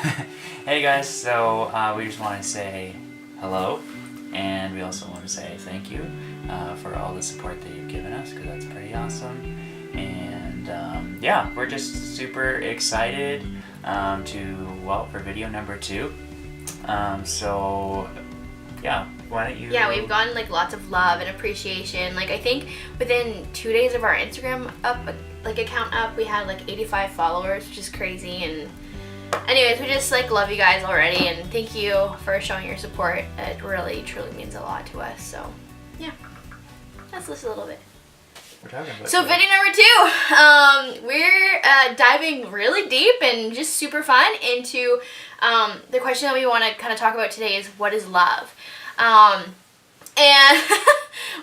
Hey guys, so we just want to say hello, and we also want to say thank you for all the support that you've given us, because that's pretty awesome. And yeah, we're just super excited for video number 2. So yeah, why don't you... Yeah, we've gotten like lots of love and appreciation. Like I think within 2 days of our Instagram account up, we had like 85 followers, which is crazy. And anyways, we just like love you guys already, and thank you for showing your support. It really truly means a lot to us. So yeah, that's just a little bit. We're talking about So video number 2, we're diving really deep and just super fun into the question that we want to kind of talk about today is, what is love? And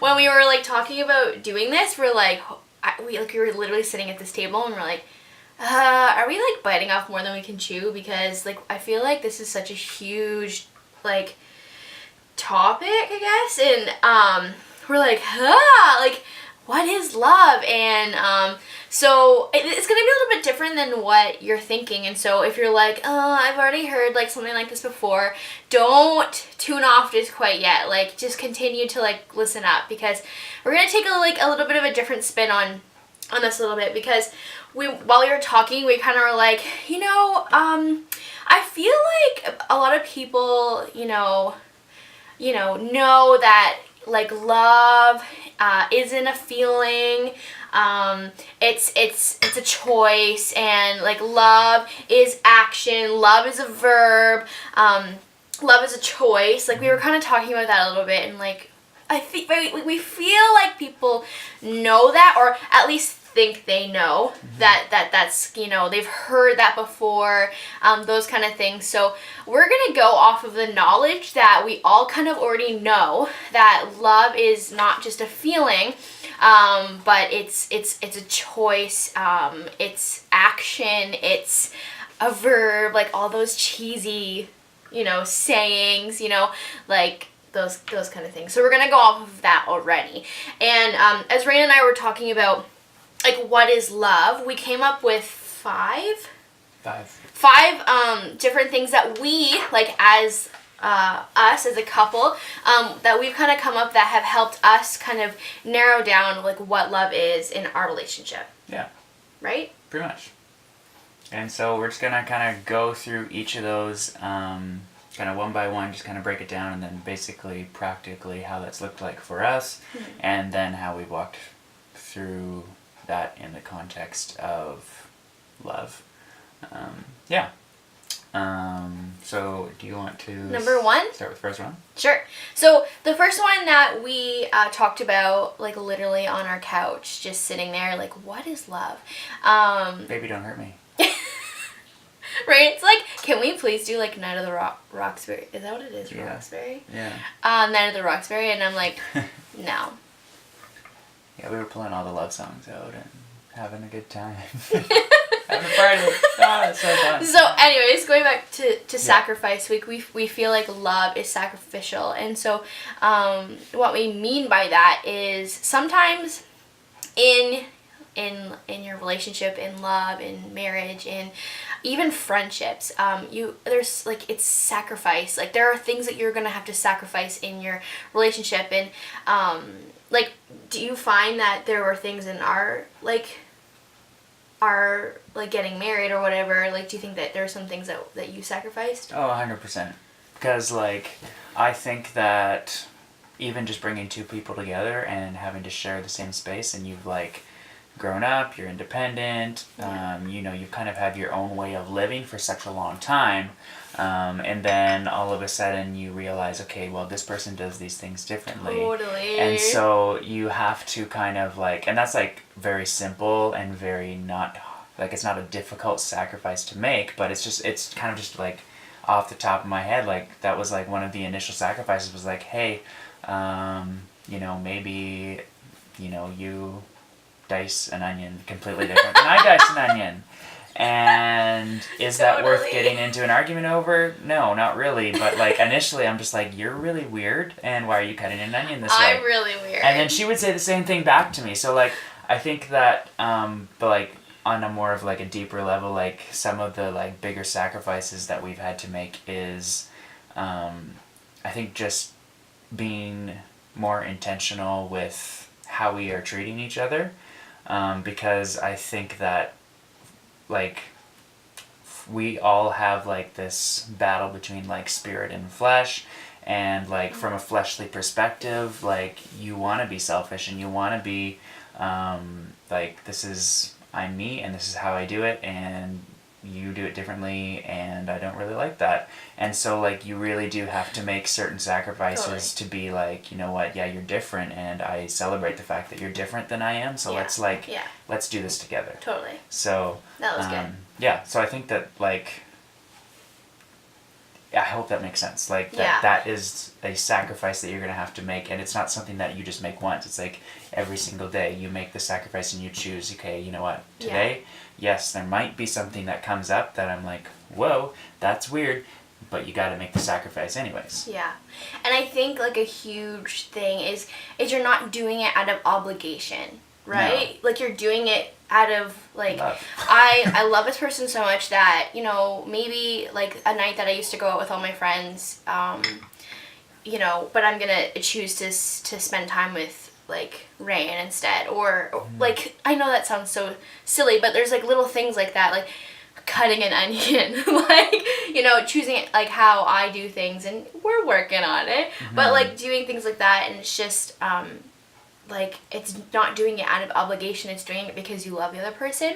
when we were like talking about doing this, we were literally sitting at this table and we're like, are we like biting off more than we can chew? Because like I feel like this is such a huge like topic, I guess, and we're like, what is love? And so it's gonna be a little bit different than what you're thinking. And so if you're like, I've already heard like something like this before, don't tune off just quite yet. Like just continue to like listen up, because we're gonna take a little bit of a different spin on this a little bit, because while we were talking, we kind of were like, I feel like a lot of people, know that like love isn't a feeling. It's a choice, and like love is action. Love is a verb. Love is a choice. Like we were kind of talking about that a little bit, and like I think we feel like people know that, or at least think they know that's they've heard that before, those kind of things. So we're gonna go off of the knowledge that we all kind of already know, that love is not just a feeling, but it's a choice, it's action, it's a verb, like all those cheesy sayings, like those kind of things. So we're gonna go off of that already. And as Reyhan and I were talking about like what is love, we came up with five different things that we like as us as a couple, that we've kind of come up that have helped us kind of narrow down like what love is in our relationship. Yeah. Right? Pretty much. And so we're just gonna kind of go through each of those kind of one by one, just kind of break it down, and then basically practically how that's looked like for us, and then how we walked through that in the context of love. So do you want to number 1 start with the first one? Sure. So the first one that we talked about, like literally on our couch, just sitting there, like, what is love? Baby, don't hurt me. Right? It's like, can we please do like Night of the Roxbury? Is that what it is? Yeah. Roxbury? Yeah. Night of the Roxbury, and I'm like, no. Yeah, we were pulling all the love songs out and having a good time. Having a party. Oh, it's so fun. So anyways, going back to Sacrifice Week, we feel like love is sacrificial. And so what we mean by that is sometimes in your relationship, in love, in marriage, in even friendships, there's like, it's sacrifice. Like there are things that you're gonna have to sacrifice in your relationship. And like, do you find that there were things in our getting married or whatever, like do you think that there are some things that you sacrificed? Oh, 100%. Because like I think that even just bringing two people together and having to share the same space, and you've like grown up, you're independent, you've kind of had your own way of living for such a long time, and then all of a sudden you realize, okay, well, this person does these things differently. Totally. And so you have to kind of like, and that's like very simple and very not, like it's not a difficult sacrifice to make, but it's kind of just like off the top of my head, like that was like one of the initial sacrifices was like, hey, maybe, you dice an onion completely different than I dice an onion. And is that worth getting into an argument over? No, not really. But like initially I'm just like, you're really weird, and why are you cutting an onion this way? I'm really weird. And then she would say the same thing back to me. So like I think that but like on a more of like a deeper level, like some of the like bigger sacrifices that we've had to make is, I think just being more intentional with how we are treating each other, because I think that like we all have like this battle between like spirit and flesh, and like from a fleshly perspective, like you want to be selfish and you want to be like, this is, I'm me and this is how I do it, and you do it differently and I don't really like that. And so like you really do have to make certain sacrifices to be like, you know what, yeah, you're different and I celebrate the fact that you're different than I am, so let's like let's do this together. Totally. So that was good. Yeah, so I think that like, I hope that makes sense. Like that is a sacrifice that you're gonna have to make, and it's not something that you just make once. It's like every single day you make the sacrifice and you choose, okay, you know what, today, yes, there might be something that comes up that I'm like, whoa, that's weird, but you gotta make the sacrifice anyways. Yeah. And I think like a huge thing is you're not doing it out of obligation, right? No. Like you're doing it out of like love. I love this person so much that, you know, maybe like a night that I used to go out with all my friends, you know, but I'm gonna choose to spend time with like Reyhan instead, or like, I know that sounds so silly, but there's like little things like that, like cutting an onion, like, you know, choosing it like how I do things, and we're working on it, but like doing things like that, and it's just like, it's not doing it out of obligation, it's doing it because you love the other person.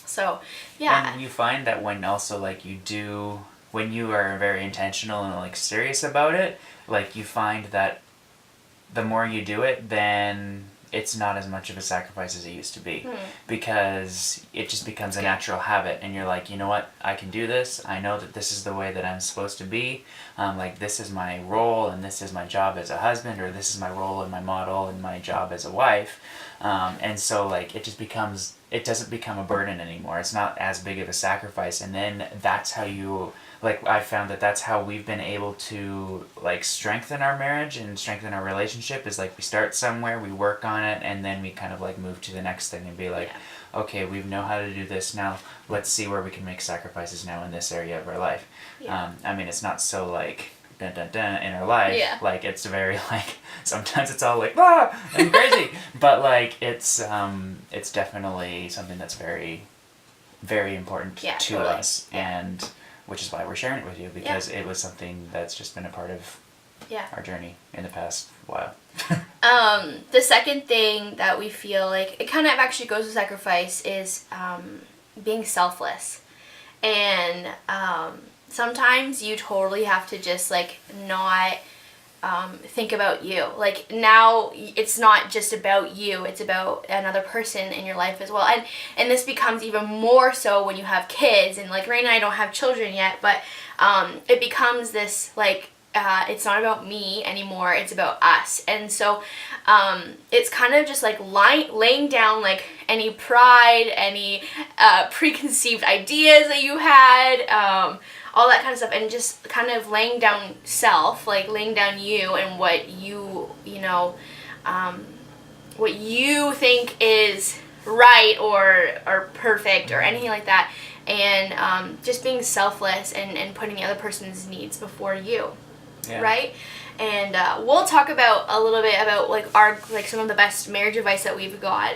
So yeah. And you find that when also like when you are very intentional and like serious about it, like you find that the more you do it, then it's not as much of a sacrifice as it used to be, because it just becomes a natural habit, and you're like, you know what, I can do this, I know that this is the way that I'm supposed to be, like this is my role and this is my job as a husband, or this is my role and my model and my job as a wife, and so like it doesn't become a burden anymore, it's not as big of a sacrifice, and then that's how you, like, I found that that's how we've been able to like strengthen our marriage and strengthen our relationship, is like we start somewhere, we work on it, and then we kind of like move to the next thing and be like, okay, we know how to do this now, let's see where we can make sacrifices now in this area of our life. I mean, it's not so like dun dun dun in our life, like it's very like, sometimes it's all like I'm crazy, but like it's definitely something that's very, very important to us, and which is why we're sharing it with you, because it was something that's just been a part of our journey in the past while. The second thing that we feel like it kind of actually goes with sacrifice is being selfless. And sometimes you totally have to just like not think about you. Like now it's not just about you, it's about another person in your life as well. And this becomes even more so when you have kids, and like Reyhan and I don't have children yet, but it becomes this like, it's not about me anymore, it's about us. And so it's kind of just like laying down like any pride, any preconceived ideas that you had, all that kind of stuff, and just kind of laying down self, like laying down you and what you know, what you think is right or perfect or anything like that, and just being selfless and putting the other person's needs before you. Right? And we'll talk about a little bit about like our like some of the best marriage advice that we've got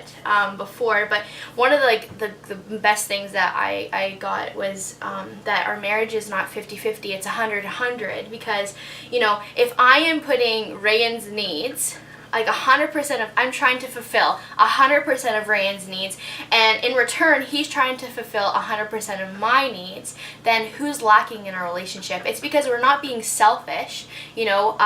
before, but one of the like the best things that I got was that our marriage is not 50-50, it's 100-100, because, you know, if I am putting Reyhan's needs like 100% of, I'm trying to fulfill 100% of Reyhan's needs, and in return he's trying to fulfill 100% of my needs, then who's lacking in our relationship? It's because we're not being selfish, you know,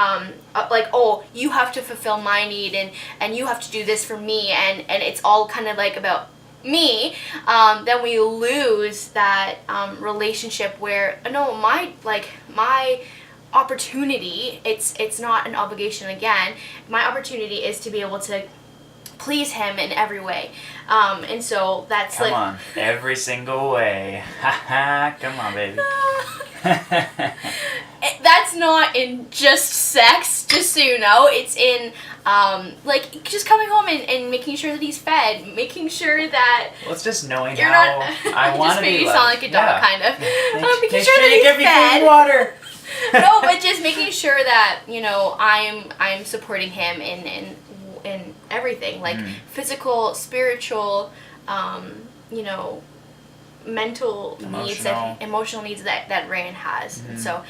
like, oh, you have to fulfill my need, and you have to do this for me, and it's all kind of like about me, then we lose that relationship where, no, my opportunity, it's not an obligation again, my opportunity is to be able to please him in every way, and so that's come on, every single way. Come on, baby. that's not in just sex, just so you know. It's in, like, just coming home and making sure that he's fed, making sure that... Well, it's just knowing you're how not, I want to be just made you loved. sound like a dog, kind of. Making sure you that give me he's fed. clean water. No, but just making sure that, you know, I'm supporting him in everything, like physical, spiritual, you know, mental needs, emotional needs that Reyhan has. And so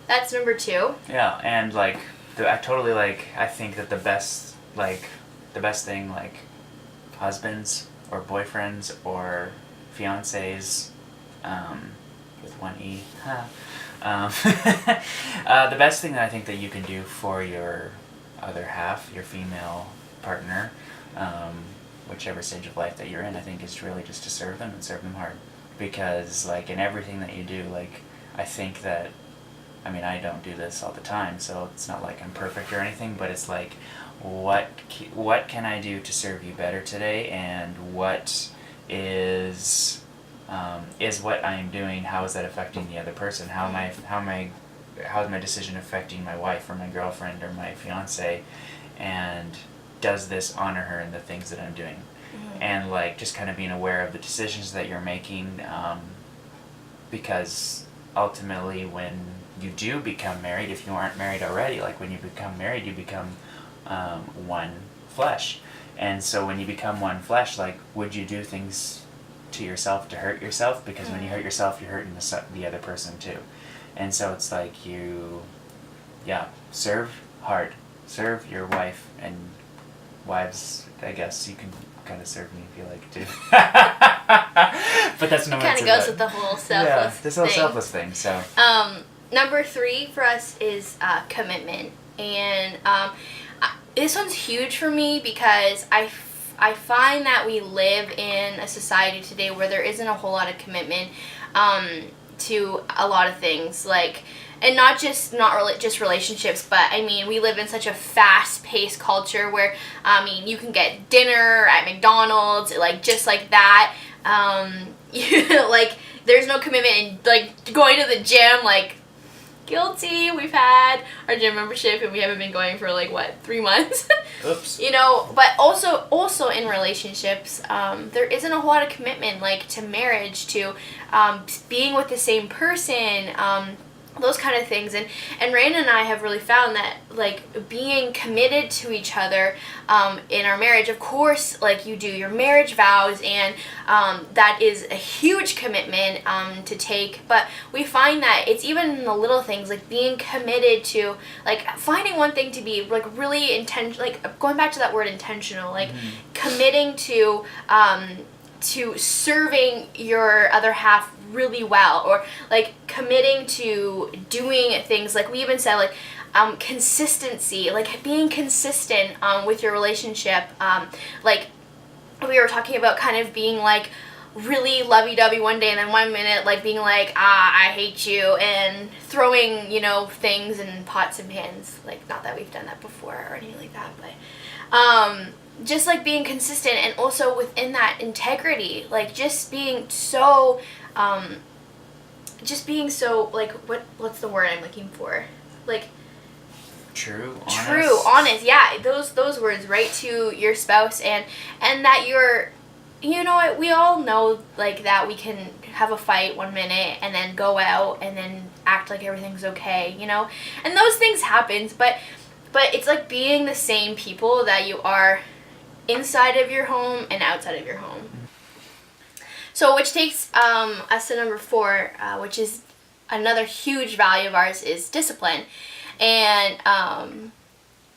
that's number 2. Yeah, and like I totally like, I think that the best thing, like, husbands or boyfriends or fiancés, with one E, the best thing that I think that you can do for your other half, your female partner, whichever stage of life that you're in, I think is really just to serve them and serve them hard. Because, like, in everything that you do, like, I think that, I mean, I don't do this all the time, so it's not like I'm perfect or anything, but it's like, what can I do to serve you better today, and what is what I am doing, how is that affecting the other person? How is my decision affecting my wife or my girlfriend or my fiance, and does this honor her in the things that I'm doing? And, like, just kind of being aware of the decisions that you're making, because ultimately when you do become married, if you aren't married already, like, when you become married, you become one flesh. And so when you become one flesh, like, would you do things to yourself to hurt yourself? Because when you hurt yourself, you're hurting the other person too. And so it's like serve hard. Serve your wife, and wives, I guess you can kind of serve me if you like to. But that's no. It kind of goes with the whole selfless this whole selfless thing. So. Number 3 for us is commitment, and this one's huge for me because I find that we live in a society today where there isn't a whole lot of commitment to a lot of things, like, and not just relationships, but I mean, we live in such a fast-paced culture where, I mean, you can get dinner at McDonald's, like, just like that. Like, there's no commitment in, like, going to the gym, like, guilty. We've had our gym membership and we haven't been going for, like, what, 3 months? Oops. You know, but also in relationships, there isn't a whole lot of commitment, like, to marriage, to being with the same person, those kind of things. And Reyhan and I have really found that, like, being committed to each other in our marriage, of course, like, you do your marriage vows, and that is a huge commitment to take, but we find that it's even in the little things, like being committed to, like, finding one thing to be, like, really intentional, like, going back to that word intentional, like, committing to serving your other half really well, or, like, committing to doing things, like we even said, like, consistency, like, being consistent with your relationship, like, we were talking about kind of being, like, really lovey-dovey one day, and then one minute, like, being like, I hate you, and throwing, you know, things in pots and pans, like, not that we've done that before or anything like that, but just, like, being consistent, and also within that integrity, like, just being so, like, what's the word I'm looking for? Like, true, honest, yeah, those words, right, to your spouse, and that you're, you know what, we all know, like, that we can have a fight one minute and then go out and then act like everything's okay, you know, and those things happen, but it's like being the same people that you are inside of your home and outside of your home. So, which takes us to number 4, which is another huge value of ours, is discipline. And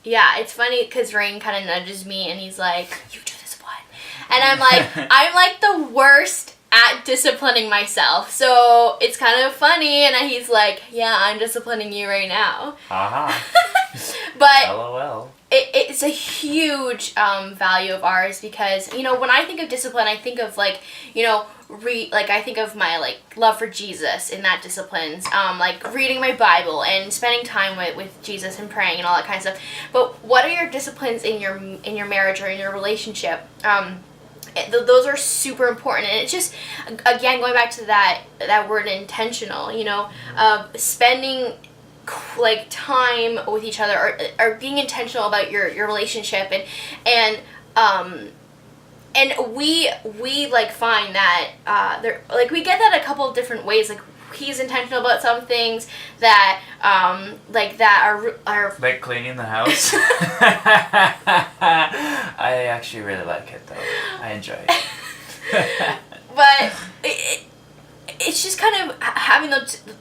yeah, it's funny because Reyhan kind of nudges me and he's like, "You do discipline," and I'm like, I'm like the worst at disciplining myself. So it's kind of funny, and he's like, "Yeah, I'm disciplining you right now." But LOL. It's a huge value of ours, because, you know, when I think of discipline, I think of, like, you know, I think of my, like, love for Jesus in that disciplines, like, reading my Bible and spending time with Jesus and praying and all that kind of stuff. But what are your disciplines in your marriage or in your relationship? Those are super important, and it's just, again, going back to that word intentional, you know, spending like time with each other, or being intentional about your relationship, and we like find that there, like, we get that a couple of different ways. Like, he's intentional about some things that like that are like cleaning the house. I actually really like it though. I enjoy it. but it's just kind of having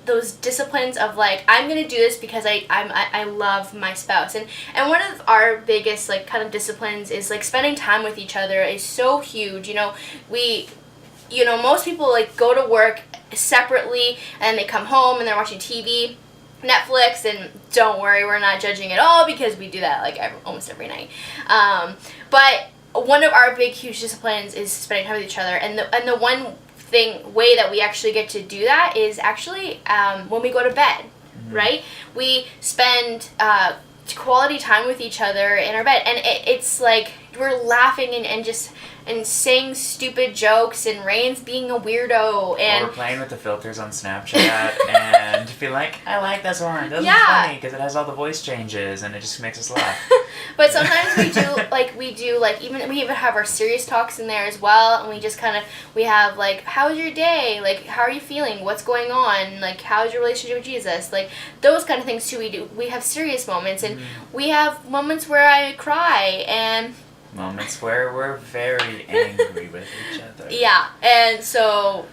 those disciplines of, like, I'm gonna do this because I love my spouse, and one of our biggest, like, kind of disciplines is, like, spending time with each other is so huge. Most people, like, go to work separately and they come home and they're watching TV, Netflix, and don't worry, we're not judging at all, because we do that, like, almost every night. But one of our big, huge disciplines is spending time with each other, and the one way that we actually get to do that is actually when we go to bed, right? We spend quality time with each other in our bed, and it's like we're laughing and saying stupid jokes, and Reyhan's being a weirdo, and or we're playing with the filters on Snapchat and feel like, I like this one. This one's funny because it has all the voice changes and it just makes us laugh. But sometimes we do even we even have our serious talks in there as well, and we just kind of, we have, like, how's your day, like, how are you feeling, what's going on, like, how's your relationship with Jesus, like, those kind of things too. We have serious moments, and we have moments where I cry, and moments where we're very angry with each other. Yeah, and so.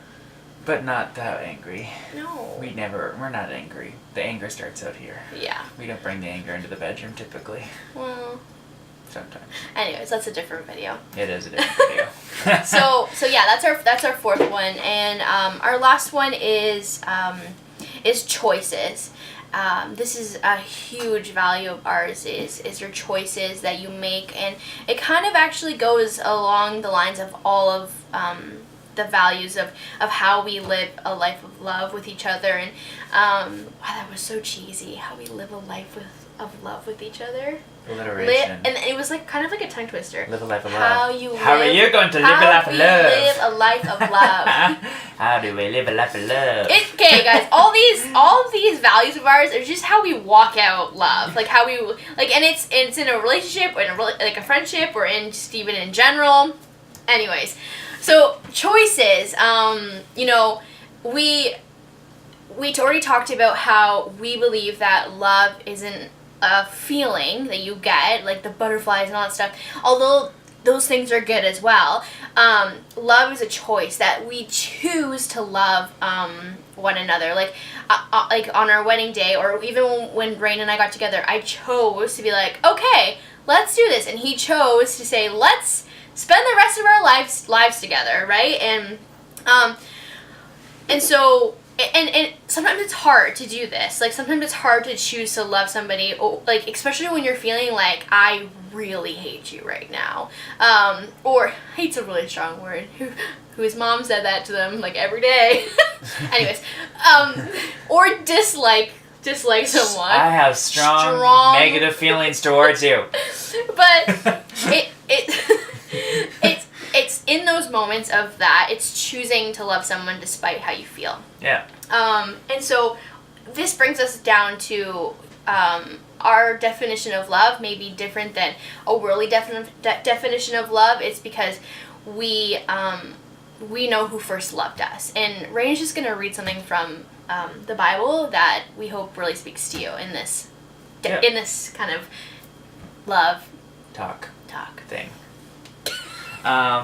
But not that angry. No. We're not angry. The anger starts out here. Yeah. We don't bring the anger into the bedroom typically. Well. Sometimes. Anyways, that's a different video. It is a different video. So yeah, that's our fourth one, and our last one is choices. This is a huge value of ours, is your choices that you make, and it kind of actually goes along the lines of all of the values of how we live a life of love with each other. And wow, that was so cheesy, how we live a life of love with each other. Alliteration. And it was like kind of like a tongue twister. Live a life of love. How are you going to live a life of love? Live a life of love. How do we live a life of love? Okay, guys, all of these values of ours are just how we walk out love, like how we like, and it's in a relationship, or in like a friendship, or in just even in general. Anyways, so choices. We already talked about how we believe that love isn't a feeling that you get, like the butterflies and all that stuff, although those things are good as well. Love is a choice, that we choose to love one another. Like on our wedding day, or even when Reyhan and I got together, I chose to be like, okay, let's do this, and he chose to say, let's spend the rest of our lives together, right? And so. And sometimes it's hard to do this. Like, sometimes it's hard to choose to love somebody, like, especially when you're feeling like, I really hate you right now. Or hate's a really strong word. Whose mom said that to them, like, every day. Anyways. Or dislike someone. I have strong negative feelings towards you. But it's in those moments of that, it's choosing to love someone despite how you feel. Yeah. And so this brings us down to our definition of love may be different than a worldly definition of love. It's because we know who first loved us. And Reyhan's just going to read something from the Bible that we hope really speaks to you in this in this kind of love talk thing.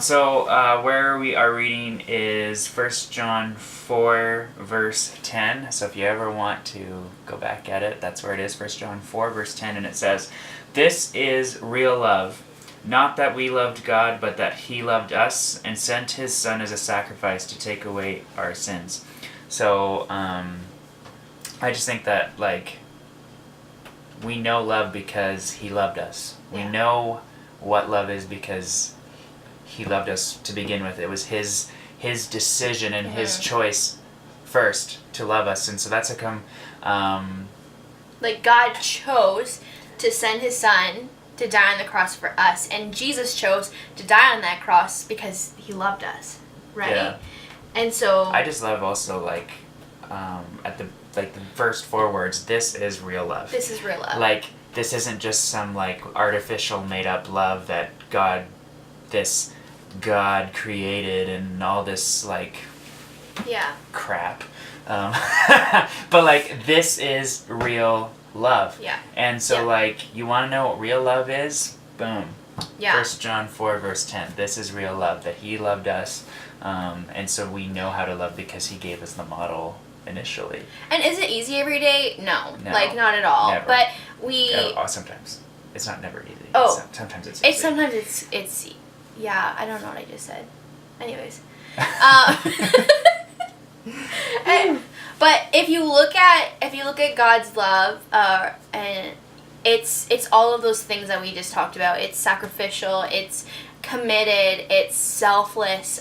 So where we are reading is 1 John 4 verse 10. So if you ever want to go back at it, that's where it is, 1 John 4 verse 10, and it says, "This is real love, not that we loved God, but that He loved us and sent His Son as a sacrifice to take away our sins." So I just think that, like, we know love because He loved us. We know what love is because He loved us to begin with. It was His decision and His choice first to love us, and so that's like, God chose to send His Son to die on the cross for us, and Jesus chose to die on that cross because He loved us, right? Yeah. And so I just love also, like, at the first 4 words, this is real love. This is real love. Like, this isn't just some like artificial made up love that God created and all this like crap. But like, this is real love. Yeah. And so like, you want to know what real love is? Boom. Yeah. 1 John 4 verse 10. This is real love, that he loved us, and so we know how to love because he gave us the model initially. And is it easy every day? No. No, like, not at all. never. But sometimes. It's not never easy. Oh. Sometimes it's easy. Sometimes it's yeah, I don't know what I just said. Anyways. But if you look at God's love, and it's all of those things that we just talked about. It's sacrificial, it's committed, it's selfless,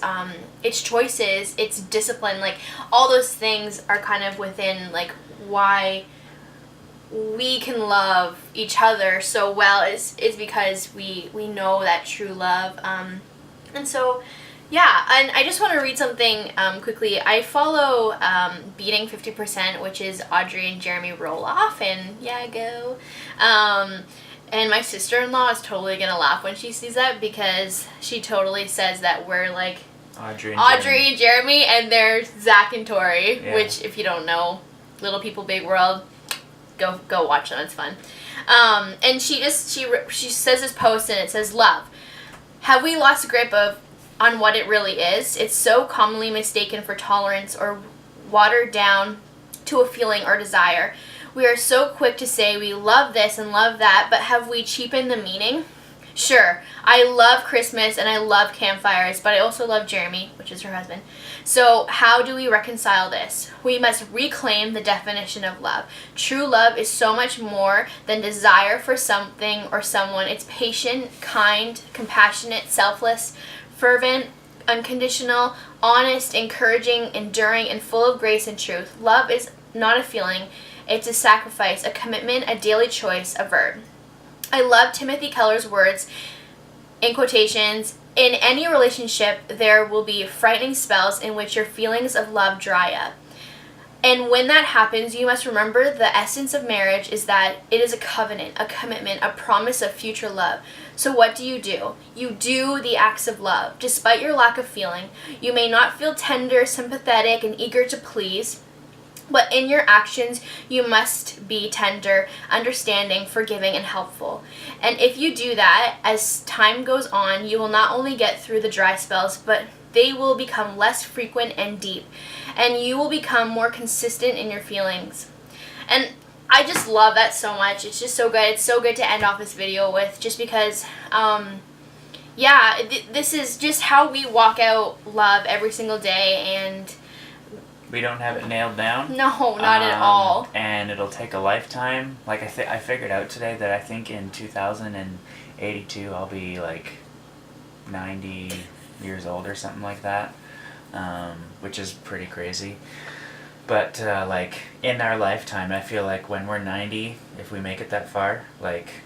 it's choices, it's discipline. Like, all those things are kind of within like why we can love each other so well is because we know that true love. And so, yeah, and I just want to read something quickly. I follow Beating 50%, which is Audrey and Jeremy Roloff, and go. And my sister-in-law is totally going to laugh when she sees that, because she totally says that we're like Audrey and Jeremy, and they're Zach and Tori, which, if you don't know, Little People Big World, go watch them. It's fun. And she says this post, and it says, "Love. Have we lost grip on what it really is? It's so commonly mistaken for tolerance or watered down to a feeling or desire. We are so quick to say we love this and love that, but have we cheapened the meaning? Sure, I love Christmas and I love campfires, but I also love Jeremy," which is her husband. "So how do we reconcile this? We must reclaim the definition of love. True love is so much more than desire for something or someone. It's patient, kind, compassionate, selfless, fervent, unconditional, honest, encouraging, enduring, and full of grace and truth. Love is not a feeling. It's a sacrifice, a commitment, a daily choice, a verb." I love Timothy Keller's words, in quotations, "In any relationship, there will be frightening spells in which your feelings of love dry up. And when that happens, you must remember the essence of marriage is that it is a covenant, a commitment, a promise of future love. So what do? You do the acts of love. Despite your lack of feeling, you may not feel tender, sympathetic, and eager to please, but in your actions, you must be tender, understanding, forgiving, and helpful. And if you do that, as time goes on, you will not only get through the dry spells, but they will become less frequent and deep, and you will become more consistent in your feelings." And I just love that so much. It's just so good. It's so good to end off this video with, just because, this is just how we walk out love every single day, and we don't have it nailed down. No, not at all. And it'll take a lifetime. Like, I figured out today that I think in 2082 I'll be like 90 years old or something like that, which is pretty crazy. But like, in our lifetime, I feel like when we're 90, if we make it that far, like,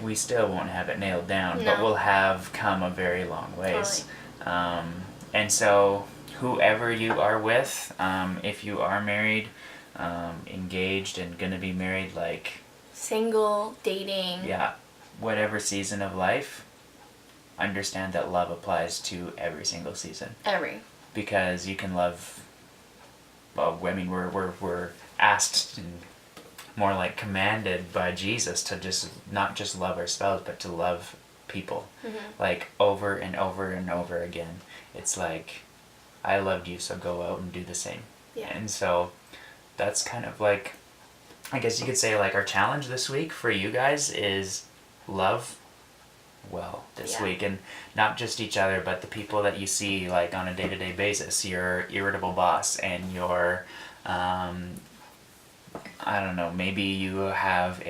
we still won't have it nailed down, but we'll have come a very long ways. Totally. And so, whoever you are with, if you are married, engaged, and gonna be married, like, single, dating, whatever season of life, understand that love applies to every single season. Because you can love, well, I mean, we're asked, and more like commanded by Jesus, to just not just love our spouse, but to love people, like, over and over and over again. It's like, I loved you, so go out and do the same. And so that's kind of like, I guess you could say, like, our challenge this week for you guys is love well this week, and not just each other, but the people that you see, like, on a day-to-day basis, your irritable boss, and your I don't know, maybe you have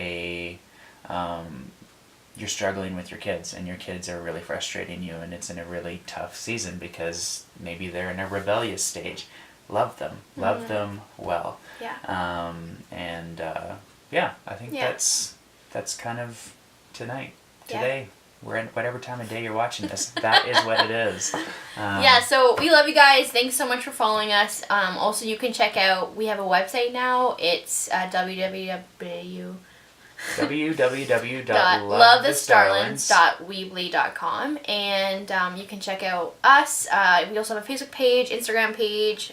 you're struggling with your kids, and your kids are really frustrating you, and it's in a really tough season because maybe they're in a rebellious stage. Love them. Love them well. I think that's kind of today. whatever time of day you're watching this, that is what it is. Yeah, so we love you guys. Thanks so much for following us. Also, you can check out, we have a website now. It's www.lovethestarlunds.weebly.com, and you can check out us. We also have a Facebook page, Instagram page,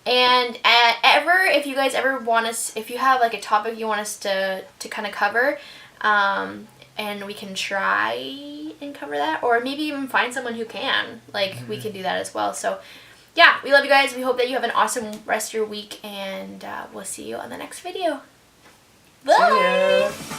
and if you guys ever want us, if you have like a topic you want us to kind of cover, and we can try and cover that, or maybe even find someone who can, like, we can do that as well. So yeah, we love you guys. We hope that you have an awesome rest of your week, and we'll see you on the next video. Bye. See ya.